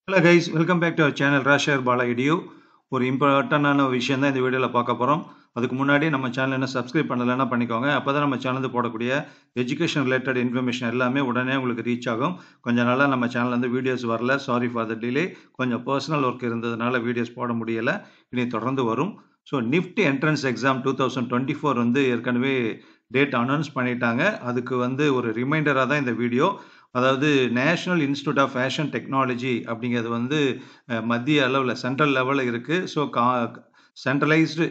Hello guys, welcome back to our channel Rashar Bala Edu. ஒரு இம்பார்ட்டன்டான விஷயம் தான் இந்த வீடியோவில் பார்க்க போகிறோம். அதுக்கு முன்னாடி நம்ம சேனல் என்ன சப்ஸ்கிரைப் பண்ணலைன்னா பண்ணிக்கோங்க. அப்போ தான் நம்ம சேனல் போடக்கூடிய எஜுகேஷன் ரிலேட்டட் இன்ஃபர்மேஷன் எல்லாமே உடனே உங்களுக்கு ரீச் ஆகும். கொஞ்சம் நாளாக நம்ம சேனல்லேருந்து வீடியோஸ் வரல, சாரி ஃபார் த டிலே. கொஞ்சம் பர்சனல் ஒர்க் இருந்ததுனால வீடியோஸ் போட முடியலை. இனி தொடர்ந்து வரும். ஸோ நிஃப்டி என்ட்ரன்ஸ் எக்ஸாம் 2024 வந்து ஏற்கனவே டேட் அனௌன்ஸ் பண்ணிட்டாங்க. அதுக்கு வந்து ஒரு ரிமைண்டராக தான் இந்த வீடியோ. அதாவது national institute of fashion technology அப்படிங்கிறது வந்து மத்திய அளவில் சென்ட்ரல் லெவலில் இருக்குது. So centralised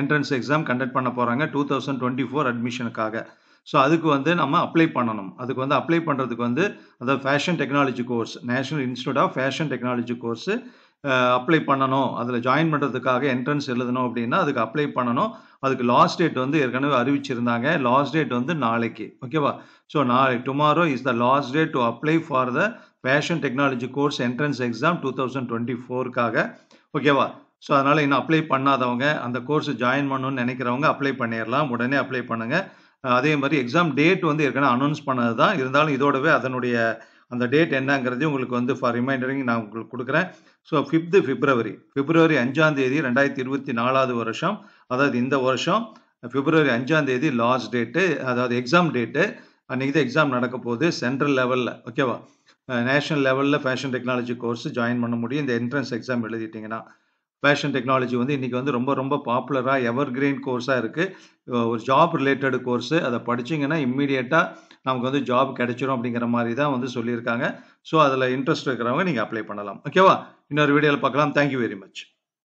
entrance exam conduct பண்ண போகிறாங்க 2024 அட்மிஷனுக்காக. ஸோ அதுக்கு வந்து நம்ம அப்ளை பண்ணணும். அதுக்கு வந்து அப்ளை பண்ணுறதுக்கு வந்து அதாவது fashion technology course, national institute of fashion technology course apply பண்ணணும். அதில் ஜாயின் பண்ணுறதுக்காக என்ட்ரன்ஸ் எழுதணும் அப்படின்னா அதுக்கு அப்ளை பண்ணணும். அதுக்கு லாஸ்ட் டேட் வந்து ஏற்கனவே அறிவிச்சிருந்தாங்க. லாஸ்ட் டேட் வந்து நாளைக்கு, ஓகேவா? So tomorrow is the last date to apply for the fashion technology course entrance exam 2024க்காக, ஓகேவா? ஸோ அதனால் இன்னும் அப்ளை பண்ணாதவங்க, அந்த கோர்ஸ் ஜாயின் பண்ணணும்னு நினைக்கிறவங்க அப்ளை பண்ணிடலாம். உடனே அப்ளை பண்ணுங்கள். அதே மாதிரி எக்ஸாம் டேட் வந்து ஏற்கனவே அனௌன்ஸ் பண்ணது தான். இருந்தாலும் இதோடவே அதனுடைய அந்த டேட் என்னங்கிறது உங்களுக்கு வந்து ஃபார் ரிமைண்டரிங் நான் உங்களுக்கு கொடுக்குறேன். ஸோ 5th பிப்ரவரி 5ஆம் தேதி 2024 வருஷம், அதாவது இந்த வருஷம் பிப்ரவரி 5ஆம் தேதி லாஸ்ட் டேட்டு, அதாவது எக்ஸாம் டேட்டு. அன்றைக்கி தான் எக்ஸாம் நடக்க போகுது சென்ட்ரல் லெவலில், ஓகேவா? நேஷனல் லெவலில் ஃபேஷன் டெக்னாலஜி கோர்ஸ் ஜாயின் பண்ண முடியும் இந்த என்ட்ரன்ஸ் எக்ஸாம் எழுதிட்டிங்கன்னா. ஃபேஷன் டெக்னாலஜி வந்து இன்றைக்கி வந்து ரொம்ப பாப்புலராக எவர் கிரீன் கோர்ஸாக இருக்குது. ஒரு ஜாப் ரிலேட்டட் கோர்ஸு. அதை படிச்சிங்கன்னா இம்மீடியட்டாக நமக்கு வந்து ஜாப் கிடைச்சிரும் அப்படிங்கிற மாதிரி தான் வந்து சொல்லியிருக்காங்க. ஸோ அதில் இன்ட்ரெஸ்ட் இருக்கிறவங்க நீங்கள் அப்ளை பண்ணலாம், ஓகேவா? இன்னொரு வீடியோவில் பார்க்கலாம். Thank you very much.